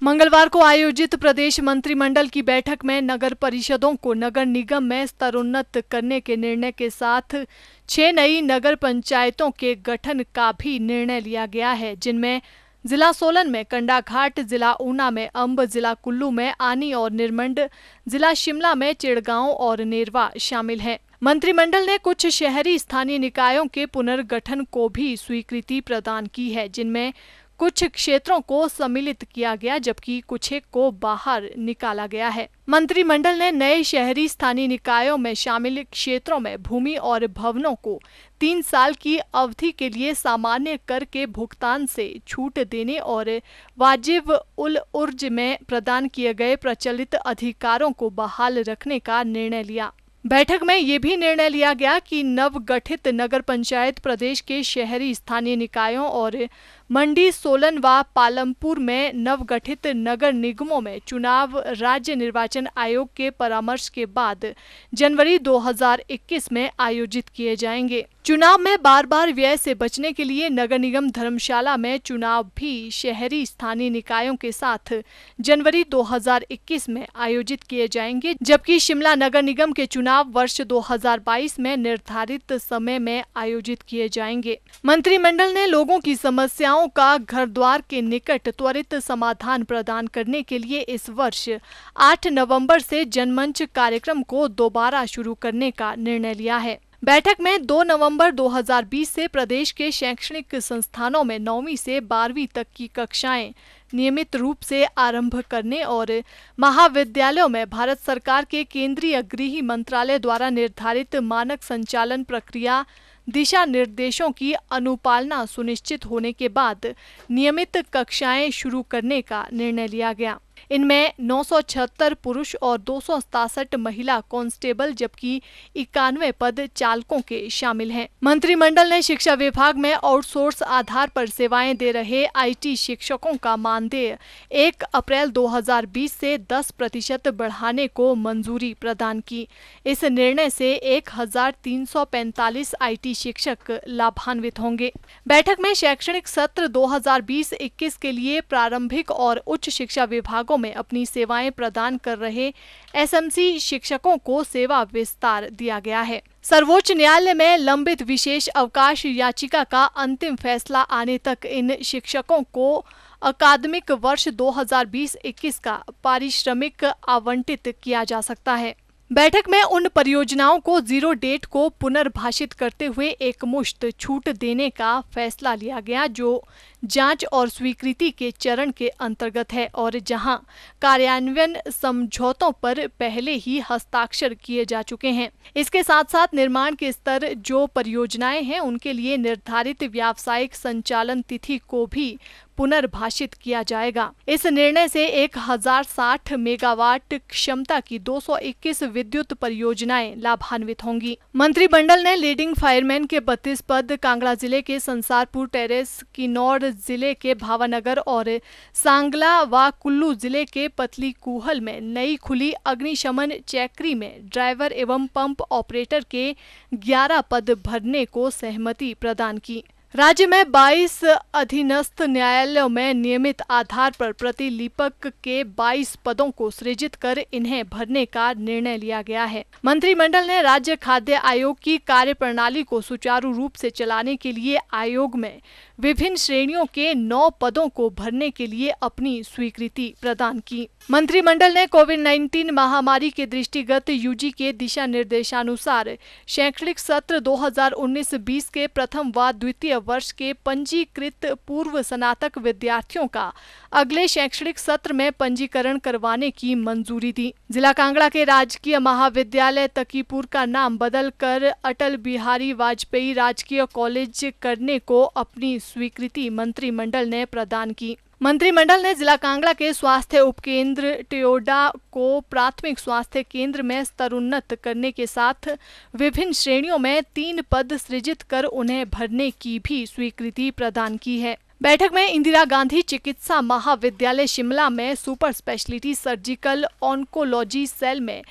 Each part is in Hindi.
मंगलवार को आयोजित प्रदेश मंत्रिमंडल की बैठक में नगर परिषदों को नगर निगम में स्तरोन्नत करने के निर्णय के साथ 6 नई नगर पंचायतों के गठन का भी निर्णय लिया गया है, जिनमें जिला सोलन में कंडाघाट, जिला ऊना में अंब, जिला कुल्लू में आनी और निरमंड, जिला शिमला में चिड़गांव और नेरवा शामिल हैं। मंत्रिमंडल ने कुछ शहरी स्थानीय निकायों के पुनर्गठन को भी स्वीकृति प्रदान की है, जिनमें कुछ क्षेत्रों को सम्मिलित किया गया जबकि कुछ को बाहर निकाला गया है। मंत्रिमंडल ने नए शहरी स्थानीय निकायों में शामिल क्षेत्रों में भूमि और भवनों को 3 साल की अवधि के लिए सामान्य कर के भुगतान से छूट देने और वाजिब उल उर्ज में प्रदान किए गए प्रचलित अधिकारों को बहाल रखने का निर्णय लिया। बैठक में ये भी निर्णय लिया गया कि नवगठित नगर पंचायत प्रदेश के शहरी स्थानीय निकायों और मंडी, सोलन व पालमपुर में नवगठित नगर निगमों में चुनाव राज्य निर्वाचन आयोग के परामर्श के बाद जनवरी 2021 में आयोजित किए जाएंगे। चुनाव में बार-बार व्यय से बचने के लिए नगर निगम धर्मशाला में चुनाव भी शहरी स्थानीय निकायों के साथ जनवरी 2021 में आयोजित किए जाएंगे, जबकि शिमला नगर निगम के चुनाव वर्ष 2022 में निर्धारित समय में आयोजित किए जाएंगे। मंत्रिमंडल ने लोगों की समस्याओं का घर द्वार के निकट त्वरित समाधान प्रदान करने के लिए इस वर्ष 8 नवंबर से जनमंच कार्यक्रम को दोबारा शुरू करने का निर्णय लिया है। बैठक में 2 नवंबर 2020 से प्रदेश के शैक्षणिक संस्थानों में 9वीं से 12वीं तक की कक्षाएं नियमित रूप से आरंभ करने और महाविद्यालयों में भारत सरकार के केंद्रीय गृह मंत्रालय द्वारा निर्धारित मानक संचालन प्रक्रिया दिशा निर्देशों की अनुपालना सुनिश्चित होने के बाद नियमित कक्षाएं शुरू करने का निर्णय लिया गया। इनमें 976 पुरुष और 267 महिला कांस्टेबल जबकि 91 पद चालकों के शामिल हैं। मंत्रिमंडल ने शिक्षा विभाग में आउटसोर्स आधार पर सेवाएं दे रहे IT शिक्षकों का मानदेय 1 अप्रैल 2020 से 10% बढ़ाने को मंजूरी प्रदान की। इस निर्णय से 1345 IT शिक्षक लाभान्वित होंगे। बैठक में शैक्षणिक सत्र 2020-21 के लिए प्रारंभिक और उच्च शिक्षा विभागों में अपनी सेवाएं प्रदान कर रहे SMC शिक्षकों को सेवा विस्तार दिया गया है। सर्वोच्च न्यायालय में लंबित विशेष अवकाश याचिका का अंतिम फैसला आने तक इन शिक्षकों को अकादमिक वर्ष 2020-21 का पारिश्रमिक आवंटित किया जा सकता है। बैठक में उन परियोजनाओं को जीरो डेट को पुनर्भाषित करते हुए एकमुश्त छूट देने का फैसला लिया गया जो जांच और स्वीकृति के चरण के अंतर्गत है और जहां कार्यान्वयन समझौतों पर पहले ही हस्ताक्षर किए जा चुके हैं। इसके साथ साथ निर्माण के स्तर जो परियोजनाएं हैं उनके लिए निर्धारित व्यावसायिक संचालन तिथि को भी पुनर्भाषित किया जाएगा। इस निर्णय से 1060 मेगावाट क्षमता की 221 विद्युत परियोजनाएं लाभान्वित होंगी। मंत्रिमंडल ने लीडिंग फायरमैन के 32 पद कांगड़ा जिले के संसारपुर टेरेस, किन्नौर जिले के भावानगर और सांगला व कुल्लू जिले के पतली कूहल में नई खुली अग्निशमन चैकरी में ड्राइवर एवं पंप ऑपरेटर के 11 पद भरने को सहमति प्रदान की। राज्य में 22 अधीनस्थ न्यायालयों में नियमित आधार पर प्रतिलिपक के 22 पदों को सृजित कर इन्हें भरने का निर्णय लिया गया है। मंत्रिमंडल ने राज्य खाद्य आयोग की कार्यप्रणाली को सुचारू रूप से चलाने के लिए आयोग में विभिन्न श्रेणियों के 9 पदों को भरने के लिए अपनी स्वीकृति प्रदान की। मंत्रिमंडल ने कोविड-19 महामारी के दृष्टिगत यूजी के दिशा निर्देशानुसार शैक्षणिक सत्र 2019-20 के प्रथम व द्वितीय वर्ष के पंजीकृत पूर्व स्नातक विद्यार्थियों का अगले शैक्षणिक सत्र में पंजीकरण करवाने की मंजूरी दी। जिला कांगड़ा के राजकीय महाविद्यालय तकीपुर का नाम बदलकर अटल बिहारी वाजपेयी राजकीय कॉलेज करने को अपनी स्वीकृति मंत्रिमंडल ने प्रदान की। मंत्रिमंडल ने जिला कांगड़ा के स्वास्थ्य उपकेंद्र टियोडा को प्राथमिक स्वास्थ्य केंद्र में स्तरोन्नत करने के साथ विभिन्न श्रेणियों में 3 पद सृजित कर उन्हें भरने की भी स्वीकृति प्रदान की है। बैठक में इंदिरा गांधी चिकित्सा महाविद्यालय शिमला में super speciality surgical oncology cell में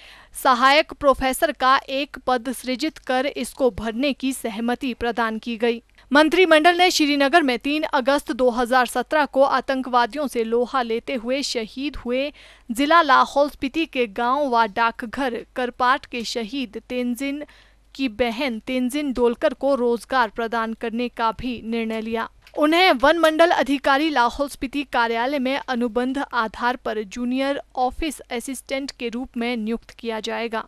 सहायक प्रोफेसर का 1 पद सृजित कर इसको भरने की सहमति प्रदान की गई। मंत्रिमंडल ने श्रीनगर में 3 अगस्त 2017 को आतंकवादियों से लोहा लेते हुए शहीद हुए जिला लाहौल स्पीति के गांव व डाकघर करपाट के शहीद तेंजिन की बहन तेंजिन डोलकर को रोजगार प्रदान करने का भी निर्णय लिया। उन्हें वन मंडल अधिकारी लाहौल स्पीति कार्यालय में अनुबंध आधार पर जूनियर ऑफिस असिस्टेंट के रूप में नियुक्त किया जाएगा।